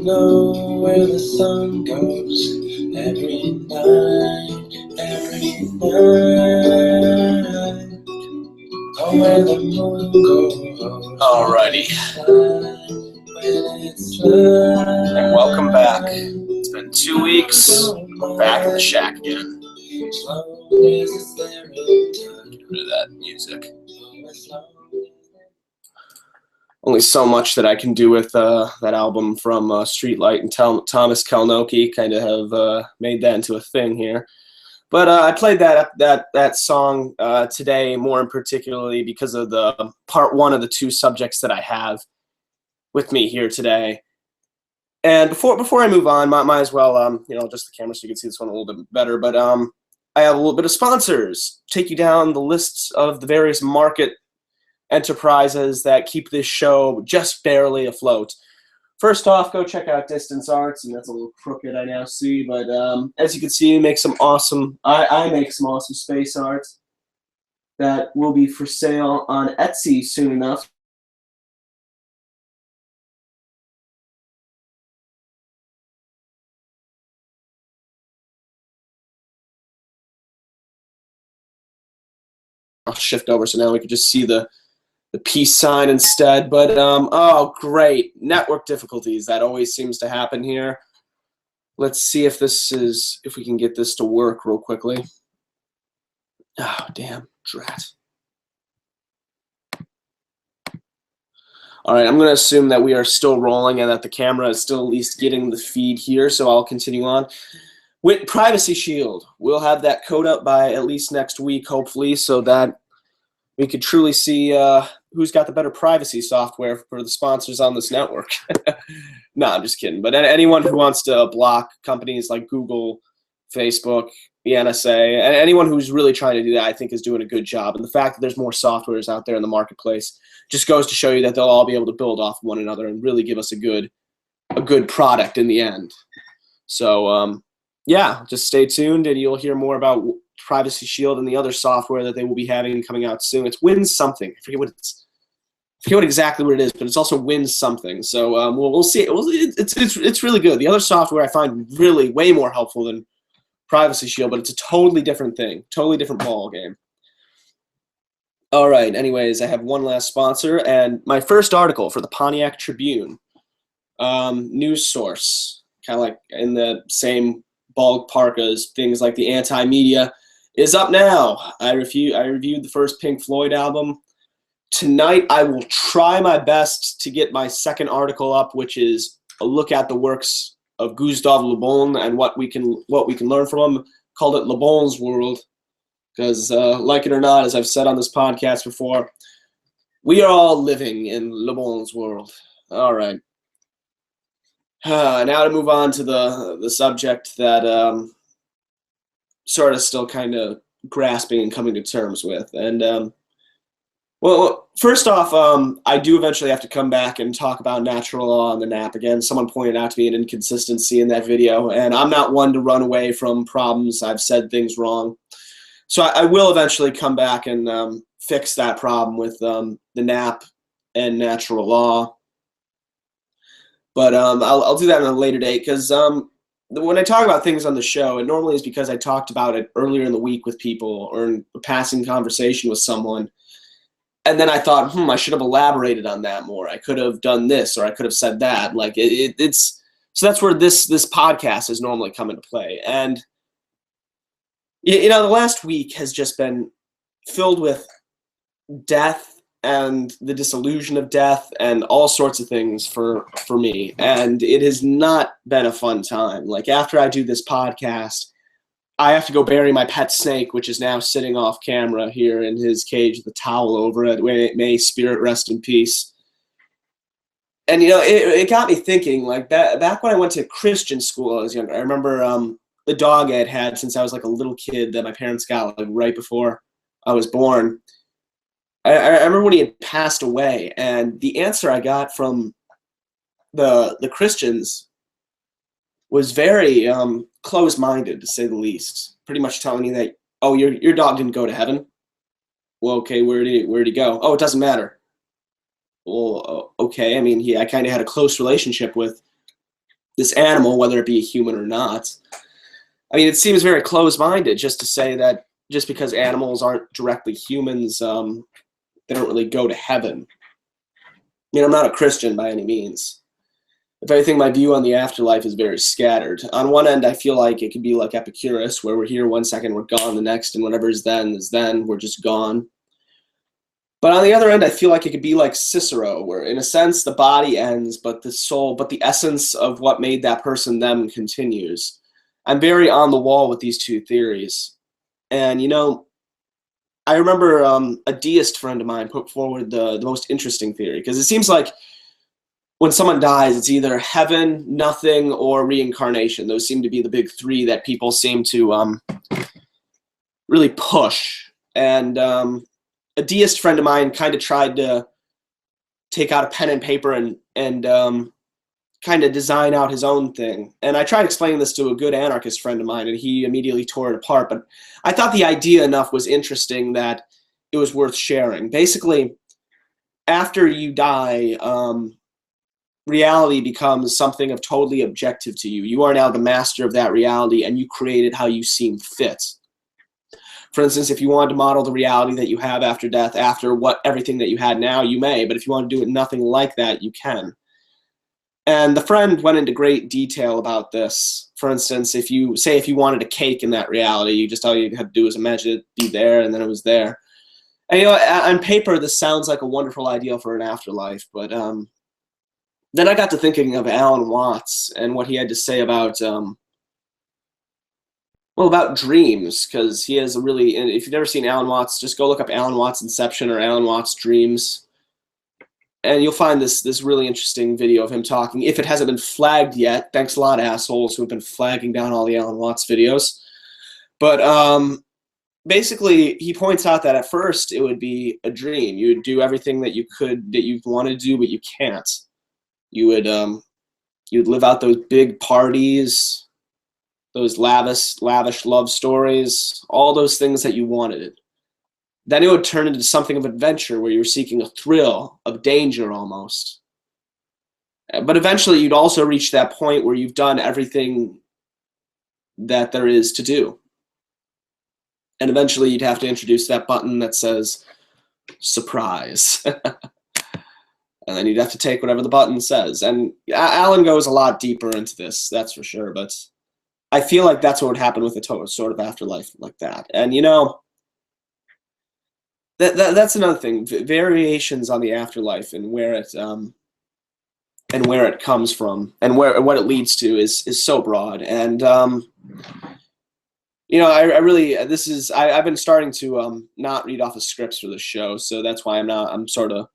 know where the sun goes every night, oh, where the moon goes. Alrighty. And welcome back. It's been 2 weeks. We're back in the shack again. Get rid of that music. Only so much that I can do with that album from Streetlight and Thomas Kalnoky. Kind of have made that into a thing here. But I played that song today more in particularly because of the part one of the two subjects that I have with me here today. And before I move on, might as well just the camera so you can see this one a little bit better. But I have a little bit of sponsors. Take you down the lists of the various market enterprises that keep this show just barely afloat. First off, go check out Distance Arts, and that's a little crooked I now see, but as you can see, I make some awesome space art that will be for sale on Etsy soon enough. I'll shift over so now we can just see the peace sign instead, but oh great, network difficulties. That always seems to happen here. Let's see if we can get this to work real quickly. Oh damn, drat. All right, I'm gonna assume that we are still rolling and that the camera is still at least getting the feed here, so I'll continue on. With Privacy Shield, we'll have that code up by at least next week, hopefully, so that we could truly see who's got the better privacy software for the sponsors on this network. No, I'm just kidding. But anyone who wants to block companies like Google, Facebook, the NSA, and anyone who's really trying to do that, I think is doing a good job. And the fact that there's more softwares out there in the marketplace just goes to show you that they'll all be able to build off one another and really give us a good product in the end. So yeah, just stay tuned and you'll hear more about Privacy Shield and the other software that they will be having coming out soon. It's Win something. I forget exactly what it is, but it's also Win something. So we'll see. It's really good. The other software I find really way more helpful than Privacy Shield, but it's a totally different thing, totally different ball game. All right. Anyways, I have one last sponsor and my first article for the Pontiac Tribune, news source, kind of like in the same ballpark as things like the Anti-Media, is up now. I reviewed the first Pink Floyd album. Tonight I will try my best to get my second article up, which is a look at the works of Gustave Le Bon and what we can learn from him. Called it Le Bon's World, because like it or not, as I've said on this podcast before, we are all living in Le Bon's world. All right. Now to move on to the subject that sort of still kind of grasping and coming to terms with. And well, first off, I do eventually have to come back and talk about natural law and the NAP again. Someone pointed out to me an inconsistency in that video, and I'm not one to run away from problems. I've said things wrong. So I will eventually come back and fix that problem with the NAP and natural law. But I'll do that on a later date, because when I talk about things on the show, it normally is because I talked about it earlier in the week with people or in a passing conversation with someone. And then I thought, I should have elaborated on that more. I could have done this or I could have said that. Like it's so that's where this podcast is normally come into play. And the last week has just been filled with death and the disillusion of death and all sorts of things for me. And it has not been a fun time. Like after I do this podcast, I have to go bury my pet snake, which is now sitting off camera here in his cage with a towel over it. May spirit rest in peace. And, it got me thinking, like back when I went to Christian school when I was younger, I remember the dog I had since I was like a little kid that my parents got like right before I was born. I remember when he had passed away, and the answer I got from the Christians was very close-minded, to say the least. Pretty much telling me that, oh, your dog didn't go to heaven. Well, okay, where did he go? Oh, it doesn't matter. Well, okay. I mean, I kind of had a close relationship with this animal, whether it be a human or not. I mean, it seems very closed-minded just to say that just because animals aren't directly humans, they don't really go to heaven. I mean, I'm not a Christian by any means. If anything, my view on the afterlife is very scattered. On one end, I feel like it could be like Epicurus, where we're here one second, we're gone the next, and whatever is then, we're just gone. But on the other end, I feel like it could be like Cicero, where in a sense the body ends, but the soul, but the essence of what made that person them continues. I'm very on the wall with these two theories. And, you know, I remember a deist friend of mine put forward the most interesting theory, because it seems like when someone dies, it's either heaven, nothing, or reincarnation. Those seem to be the big three that people seem to really push. And a deist friend of mine kind of tried to take out a pen and paper and kind of design out his own thing. And I tried explaining this to a good anarchist friend of mine, and he immediately tore it apart. But I thought the idea enough was interesting that it was worth sharing. Basically, after you die, reality becomes something of totally objective to you. You are now the master of that reality, and you create it how you seem fit. For instance, if you wanted to model the reality that you have after death, after everything that you had now, you may. But if you want to do it nothing like that, you can. And the friend went into great detail about this. For instance, if you wanted a cake in that reality, all you had to do was imagine it be there, and then it was there. And you know, on paper, this sounds like a wonderful ideal for an afterlife. But then I got to thinking of Alan Watts and what he had to say about about dreams, because he has a really, and if you've never seen Alan Watts, just go look up Alan Watts Inception or Alan Watts Dreams, and you'll find this really interesting video of him talking. If it hasn't been flagged yet, thanks a lot, assholes who have been flagging down all the Alan Watts videos. But basically, he points out that at first it would be a dream. You would do everything that you want to do, but you can't. You would you'd live out those big parties, those lavish love stories, all those things that you wanted. Then it would turn into something of adventure where you're seeking a thrill of danger almost. But eventually you'd also reach that point where you've done everything that there is to do. And eventually you'd have to introduce that button that says, surprise. And then you'd have to take whatever the button says. And Alan goes a lot deeper into this, that's for sure. But I feel like that's what would happen with a sort of afterlife like that. And, you know, that's another thing. Variations on the afterlife and where it comes from and what it leads to is so broad. And you know, I've been starting to not read off of scripts for this show, so that's why I'm sort of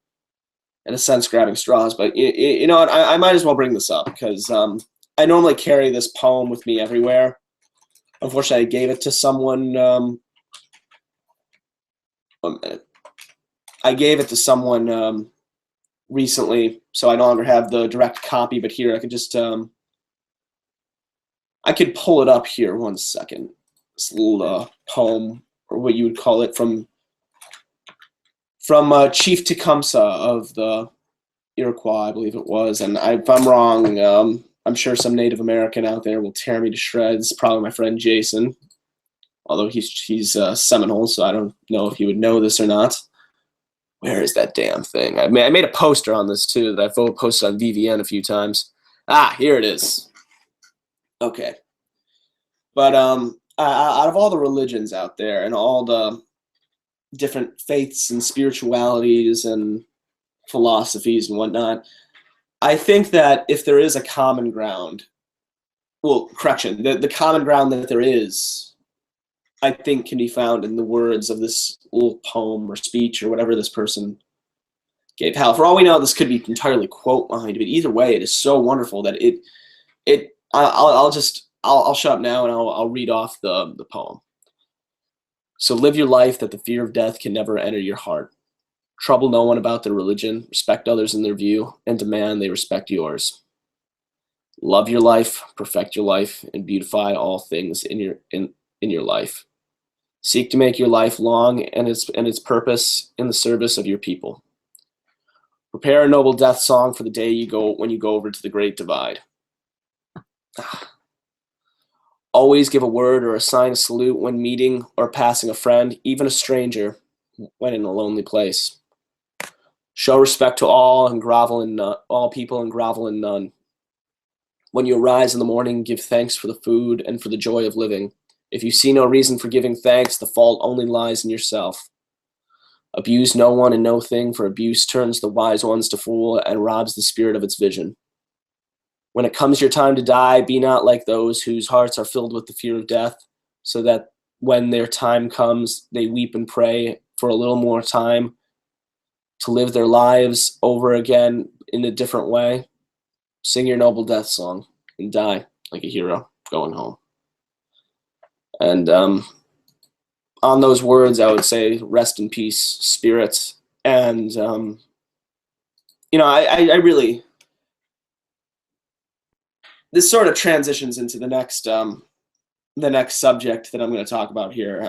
in a sense grabbing straws. But you know what, I might as well bring this up because I normally carry this poem with me everywhere. Unfortunately, I gave it to someone. 1 minute. I gave it to someone recently, so I no longer have the direct copy. But here, I could just I could pull it up here. 1 second. This little poem, or what you would call it, from Chief Tecumseh of the Iroquois, I believe it was. And if I'm wrong, I'm sure some Native American out there will tear me to shreds. Probably my friend Jason, although he's Seminole, so I don't know if he would know this or not. Where is that damn thing? I made a poster on this too that I've posted on VVN a few times. Ah, here it is. Okay. But out of all the religions out there and all the different faiths and spiritualities and philosophies and whatnot, I think that if there is a common ground, well, correction, the common ground that there is, I think can be found in the words of this little poem or speech or whatever this person gave. Hell, for all we know, this could be entirely quote mined, but either way, it is so wonderful that I'll shut up now and I'll read off the poem. So live your life that the fear of death can never enter your heart. Trouble no one about their religion, respect others in their view, and demand they respect yours. Love your life, perfect your life, and beautify all things in your life. Seek to make your life long and its purpose in the service of your people. Prepare a noble death song for the day when you go over to the Great Divide. Always give a word or a sign of salute when meeting or passing a friend, even a stranger, when in a lonely place. Show respect to all and grovel in all people and grovel in none. When you arise in the morning, give thanks for the food and for the joy of living. If you see no reason for giving thanks, the fault only lies in yourself. Abuse no one and no thing, for abuse turns the wise ones to fool and robs the spirit of its vision. When it comes your time to die, be not like those whose hearts are filled with the fear of death, so that when their time comes, they weep and pray for a little more time to live their lives over again in a different way. Sing your noble death song and die like a hero going home. And on those words, I would say, rest in peace, spirits. And, I really, this sort of transitions into the next subject that I'm going to talk about here.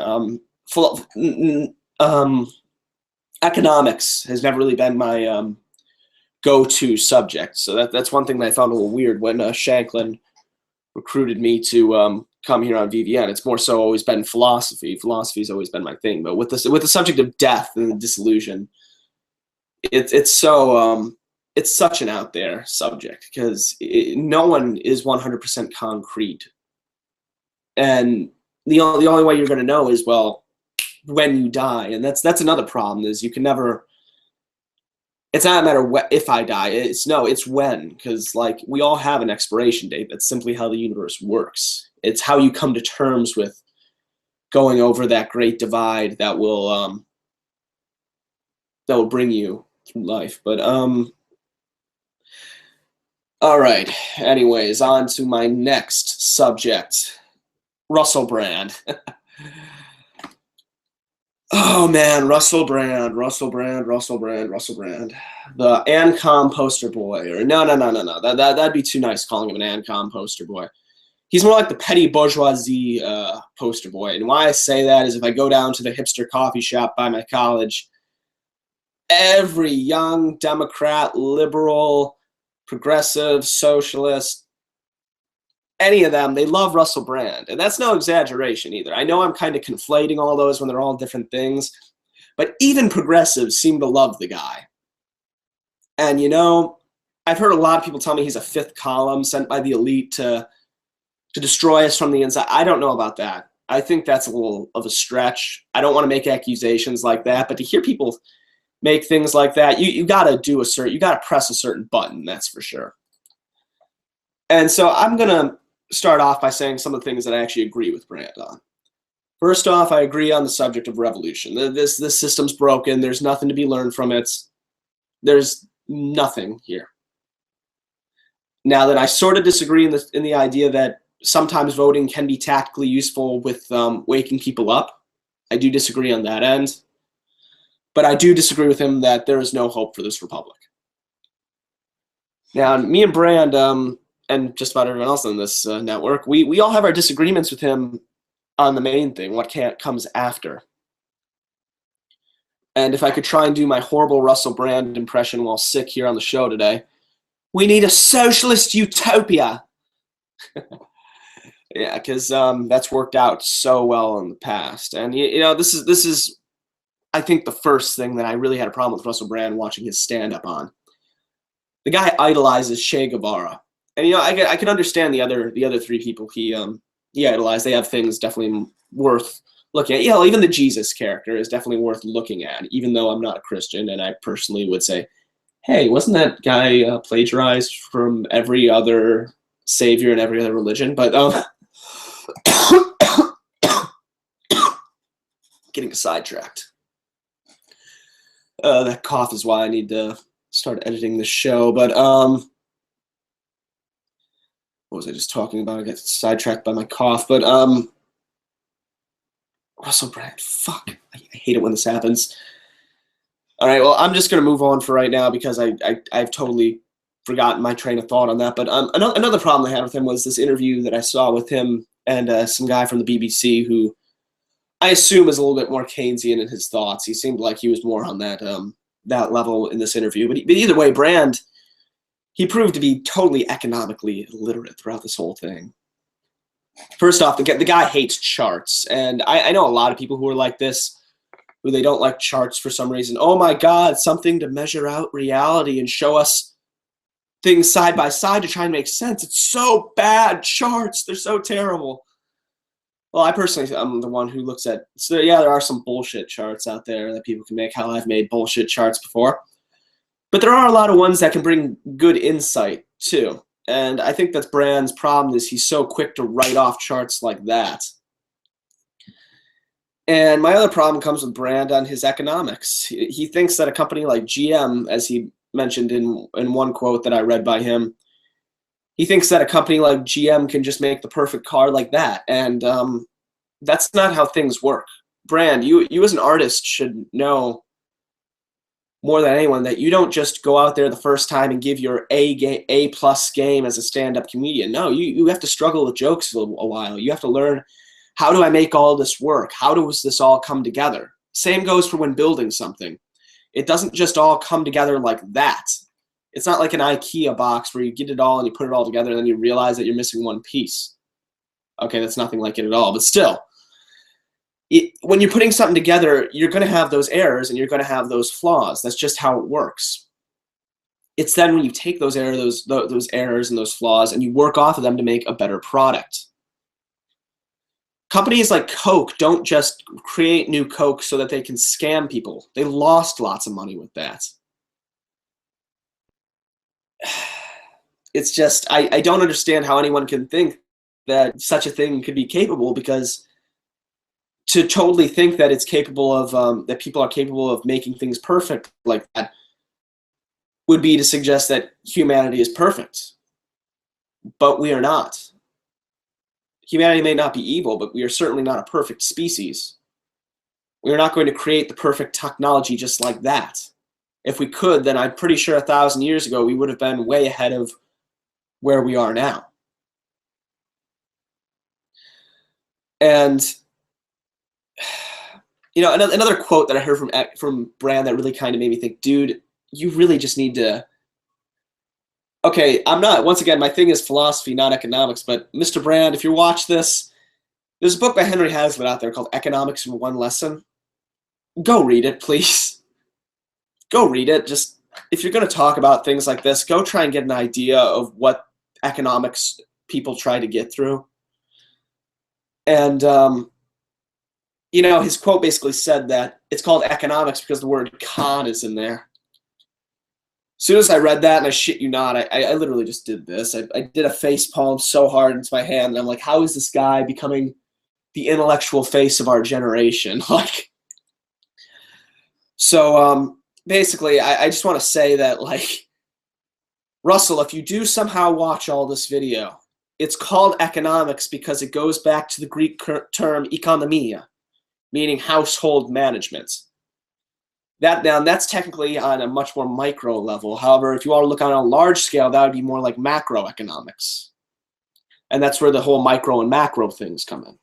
Economics has never really been my go-to subject, so that's one thing that I found a little weird when Shanklin recruited me to come here on VVN. It's more so always been philosophy. Philosophy's always been my thing, but with the subject of death and the disillusion, it's such an out there subject because no one is 100% concrete, and the only way you're going to know is, well, when you die. And that's another problem, is you can never, it's not a matter if I die, it's when, because like we all have an expiration date. That's simply how the universe works. It's how you come to terms with going over that great divide that will bring you through life. But all right, anyways, on to my next subject, Russell Brand. Oh man, Russell Brand, the Ancom poster boy. Or no. That'd be too nice calling him an Ancom poster boy. He's more like the petty bourgeoisie poster boy. And why I say that is if I go down to the hipster coffee shop by my college, every young Democrat, liberal, progressive, socialist, any of them, they love Russell Brand. And that's no exaggeration either. I know I'm kind of conflating all those when they're all different things, but even progressives seem to love the guy. And I've heard a lot of people tell me he's a fifth column sent by the elite to destroy us from the inside. I don't know about that. I think that's a little of a stretch. I don't want to make accusations like that, but to hear people make things like that, you gotta you gotta press a certain button, that's for sure. And so I'm gonna start off by saying some of the things that I actually agree with Brand on. First off, I agree on the subject of revolution. This system's broken. There's nothing to be learned from it. There's nothing here. Now that I sort of disagree in the idea that sometimes voting can be tactically useful with waking people up. I do disagree on that end. But I do disagree with him that there is no hope for this republic. Now, me and Brand, and just about everyone else on this network, we all have our disagreements with him on the main thing, what comes after. And if I could try and do my horrible Russell Brand impression while sick here on the show today, we need a socialist utopia. Yeah, because that's worked out so well in the past. And this is I think the first thing that I really had a problem with Russell Brand watching his stand-up on. The guy idolizes Che Guevara. And I can understand the other three people he idolized. They have things definitely worth looking at. Yeah, even the Jesus character is definitely worth looking at, even though I'm not a Christian, and I personally would say, hey, wasn't that guy plagiarized from every other savior in every other religion? But getting sidetracked. That cough is why I need to start editing the show. But what was I just talking about? I got sidetracked by my cough. But Russell Brand, fuck, I hate it when this happens. All right, well, I'm just gonna move on for right now because I've totally forgotten my train of thought on that. But another problem I had with him was this interview that I saw with him and some guy from the BBC who I assume is a little bit more Keynesian in his thoughts. He seemed like he was more on that level in this interview. But either way, Brand, he proved to be totally economically illiterate throughout this whole thing. First off, the guy hates charts, and I know a lot of people who are like this, who they don't like charts for some reason. Oh my God, something to measure out reality and show us things side by side to try and make sense. It's so bad, charts, they're so terrible. Well, I personally, I'm the one who looks at, so yeah, there are some bullshit charts out there that people can make. Hell, I've made bullshit charts before. But there are a lot of ones that can bring good insight too. And I think that's Brand's problem, is he's so quick to write off charts like that. And my other problem comes with Brand on his economics. He thinks that a company like GM, as he mentioned in one quote that I read by him, he thinks that a company like GM can just make the perfect car like that. And that's not how things work. Brand, you as an artist should know more than anyone that you don't just go out there the first time and give your A+ game as a stand-up comedian. No, you have to struggle with jokes for a while. You have to learn, how do I make all this work? How does this all come together? Same goes for when building something. It doesn't just all come together like that. It's not like an IKEA box where you get it all and you put it all together and then you realize that you're missing one piece. Okay, that's nothing like it at all, but still. When you're putting something together, you're going to have those errors and you're going to have those flaws. That's just how it works. It's then when you take those errors and those flaws and you work off of them to make a better product. Companies like Coke don't just create new Coke so that they can scam people. They lost lots of money with that. It's just, I don't understand how anyone can think that such a thing could be capable, because to totally think that it's capable of, that people are capable of making things perfect like that would be to suggest that humanity is perfect. But we are not. Humanity may not be evil, but we are certainly not a perfect species. We are not going to create the perfect technology just like that. If we could, then I'm pretty sure 1,000 years ago we would have been way ahead of where we are now. And you know, another quote that I heard from Brand that really kind of made me think, dude, you really just need to. Okay, I'm not. Once again, my thing is philosophy, not economics. But Mr. Brand, if you watch this, there's a book by Henry Hazlitt out there called Economics in One Lesson. Go read it, please. Go read it. Just, if you're going to talk about things like this, go try and get an idea of what economics people try to get through. And, you know, his quote basically said that it's called economics because the word con is in there. As soon as I read that, and I shit you not, I literally just did this. I did a face palm so hard into my hand, and I'm like, how is this guy becoming the intellectual face of our generation? Like, so basically, I just want to say that, like, Russell, if you do somehow watch all this video, it's called economics because it goes back to the Greek term ekonomia, meaning household management. That's technically on a much more micro level. However, if you want to look on a large scale, that would be more like macroeconomics. And that's where the whole micro and macro things come in.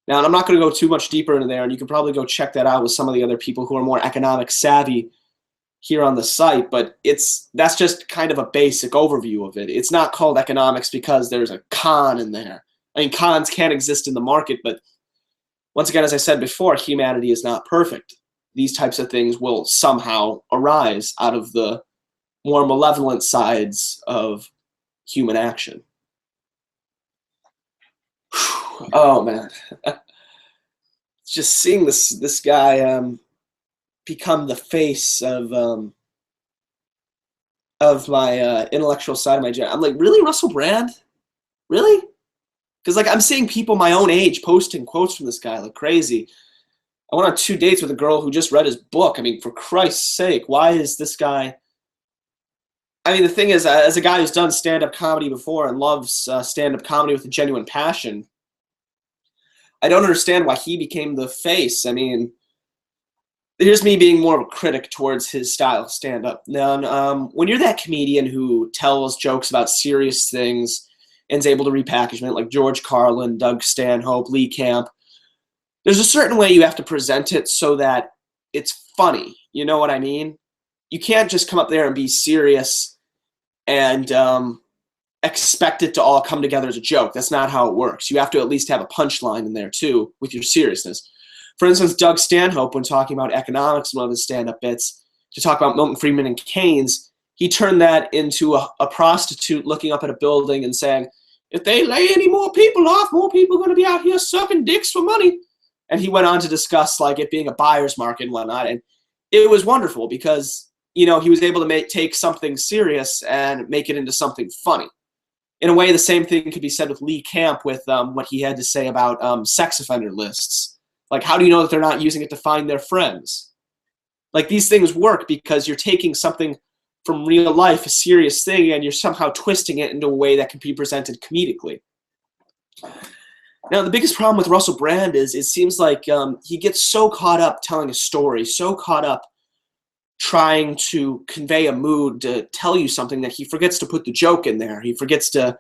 Now, and I'm not going to go too much deeper into there, and you can probably go check that out with some of the other people who are more economic savvy here on the site, but that's just kind of a basic overview of it. It's not called economics because there's a con in there. I mean, cons can exist in the market, but once again, as I said before, humanity is not perfect. These types of things will somehow arise out of the more malevolent sides of human action. Oh man, just seeing this guy become the face of my intellectual side of my gen. I'm like, really, Russell Brand? Really? Because like I'm seeing people my own age posting quotes from this guy like crazy. I went on 2 dates with a girl who just read his book. I mean, for Christ's sake, why is this guy? I mean, the thing is, as a guy who's done stand-up comedy before and loves stand-up comedy with a genuine passion, I don't understand why he became the face. I mean, here's me being more of a critic towards his style of stand-up. Now, when you're that comedian who tells jokes about serious things and is able to repackage it, like George Carlin, Doug Stanhope, Lee Camp, there's a certain way you have to present it so that it's funny. You know what I mean? You can't just come up there and be serious and expect it to all come together as a joke. That's not how it works. You have to at least have a punchline in there too with your seriousness. For instance, Doug Stanhope, when talking about economics in one of his stand-up bits, to talk about Milton Friedman and Keynes, he turned that into a prostitute looking up at a building and saying, if they lay any more people off, more people are going to be out here sucking dicks for money. And he went on to discuss like it being a buyer's market and whatnot. And it was wonderful because, you know, he was able to take something serious and make it into something funny. In a way, the same thing could be said with Lee Camp with what he had to say about sex offender lists. Like, how do you know that they're not using it to find their friends? Like, these things work because you're taking something from real life, a serious thing, and you're somehow twisting it into a way that can be presented comedically. Now, the biggest problem with Russell Brand is it seems like he gets so caught up telling a story, so caught up trying to convey a mood, to tell you something, that he forgets to put the joke in there. He forgets to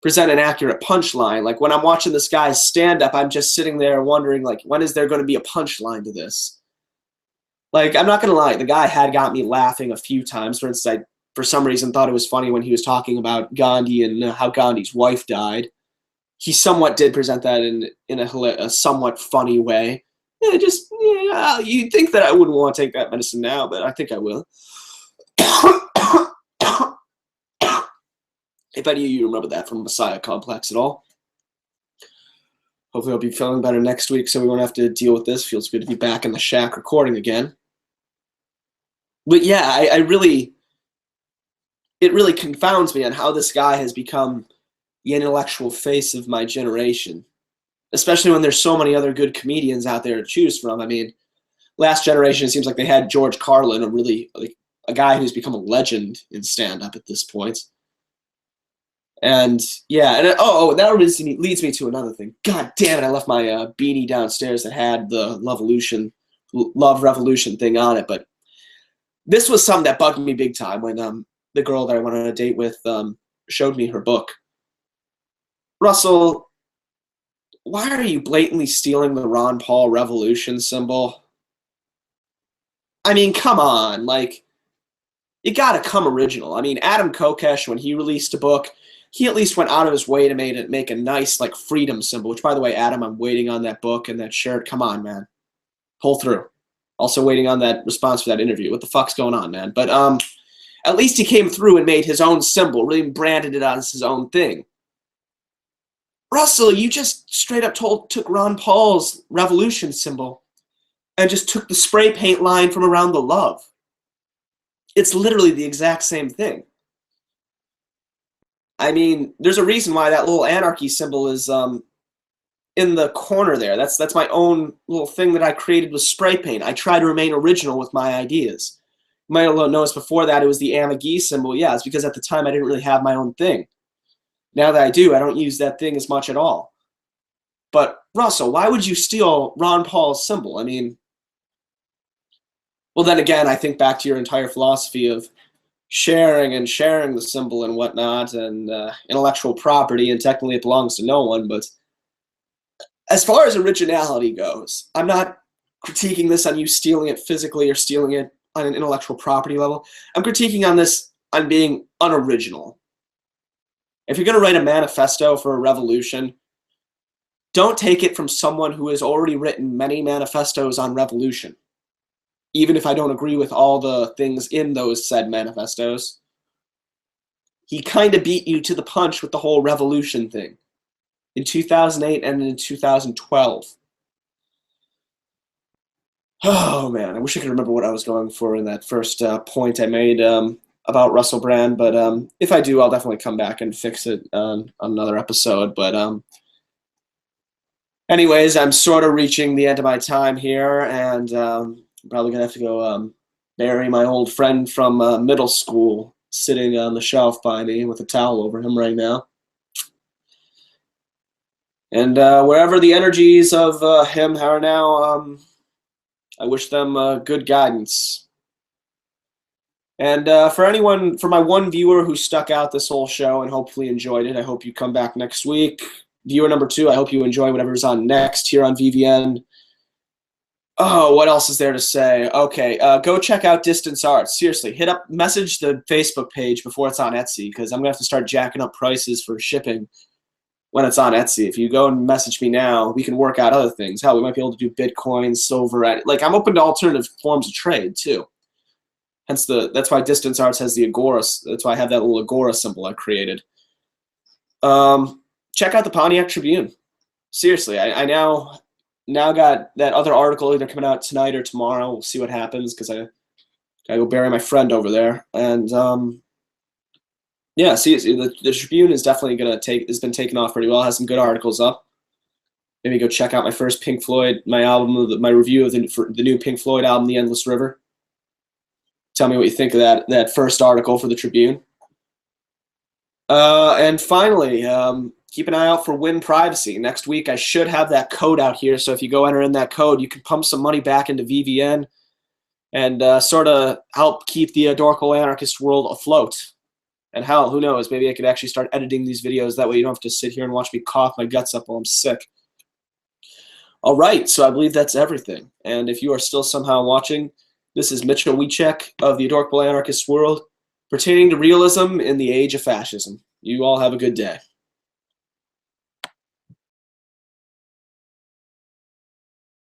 present an accurate punchline. Like, when I'm watching this guy's stand-up, I'm just sitting there wondering, like, when is there going to be a punchline to this? Like, I'm not going to lie, the guy had got me laughing a few times. For instance, I, for some reason, thought it was funny when he was talking about Gandhi and how Gandhi's wife died. He somewhat did present that in a somewhat funny way. Yeah, you'd think that I wouldn't want to take that medicine now, but I think I will. If any of you remember that from Messiah Complex at all. Hopefully I'll be feeling better next week so we won't have to deal with this. Feels good to be back in the shack recording again. But yeah, it really confounds me on how this guy has become the intellectual face of my generation. Especially when there's so many other good comedians out there to choose from. I mean, last generation, it seems like they had George Carlin, a guy who's become a legend in stand-up at this point. And yeah, and that leads me to another thing. God damn it, I left my beanie downstairs that had the Love Revolution thing on it. But this was something that bugged me big time when the girl that I went on a date with showed me her book. Russell, why are you blatantly stealing the Ron Paul revolution symbol? I mean, come on, like, you gotta come original. I mean, Adam Kokesh, when he released a book, he at least went out of his way to make a nice, like, freedom symbol, which, by the way, Adam, I'm waiting on that book and that shirt. Come on, man. Pull through. Also waiting on that response for that interview. What the fuck's going on, man? But at least he came through and made his own symbol, really branded it as his own thing. Russell, you just straight up took Ron Paul's revolution symbol and just took the spray paint line from Around the Love. It's literally the exact same thing. I mean, there's a reason why that little anarchy symbol is in the corner there. That's my own little thing that I created with spray paint. I try to remain original with my ideas. You might have noticed before that it was the Amagi symbol. Yeah, it's because at the time I didn't really have my own thing. Now that I do, I don't use that thing as much at all. But, Russell, why would you steal Ron Paul's symbol? I mean, well, then again, I think back to your entire philosophy of sharing the symbol and whatnot, and intellectual property, and technically it belongs to no one. But as far as originality goes, I'm not critiquing this on you stealing it physically or stealing it on an intellectual property level. I'm critiquing on this on being unoriginal. If you're going to write a manifesto for a revolution, don't take it from someone who has already written many manifestos on revolution. Even if I don't agree with all the things in those said manifestos. He kind of beat you to the punch with the whole revolution thing in 2008 and in 2012. Oh man, I wish I could remember what I was going for in that first point I made about Russell Brand, but if I do, I'll definitely come back and fix it on another episode. But anyways, I'm sort of reaching the end of my time here, and I'm probably going to have to go bury my old friend from middle school sitting on the shelf by me with a towel over him right now. And wherever the energies of him are now, I wish them good guidance. And for my one viewer who stuck out this whole show and hopefully enjoyed it, I hope you come back next week. Viewer number 2, I hope you enjoy whatever's on next here on VVN. Oh, what else is there to say? Okay, go check out Distance Arts. Seriously, message the Facebook page before it's on Etsy, because I'm gonna have to start jacking up prices for shipping when it's on Etsy. If you go and message me now, we can work out other things. Hell, we might be able to do Bitcoin, silver. Like, I'm open to alternative forms of trade too. Hence that's why Distance Arts has the Agora. That's why I have that little Agora symbol I created. Check out the Pontiac Tribune. Seriously, I now got that other article either coming out tonight or tomorrow. We'll see what happens, because I go bury my friend over there. And yeah, see, the Tribune is definitely has been taken off pretty well. It has some good articles up. Maybe go check out my first Pink Floyd, my review of the new Pink Floyd album, The Endless River. Tell me what you think of that first article for the Tribune. And finally, keep an eye out for Win Privacy. Next week, I should have that code out here. So if you go enter in that code, you can pump some money back into VVN and sort of help keep the Adorable Anarchist world afloat. And hell, who knows? Maybe I could actually start editing these videos. That way you don't have to sit here and watch me cough my guts up while I'm sick. All right, so I believe that's everything. And if you are still somehow watching, this is Mitchell Wiecek of the Adorable Anarchist world, pertaining to realism in the age of fascism. You all have a good day.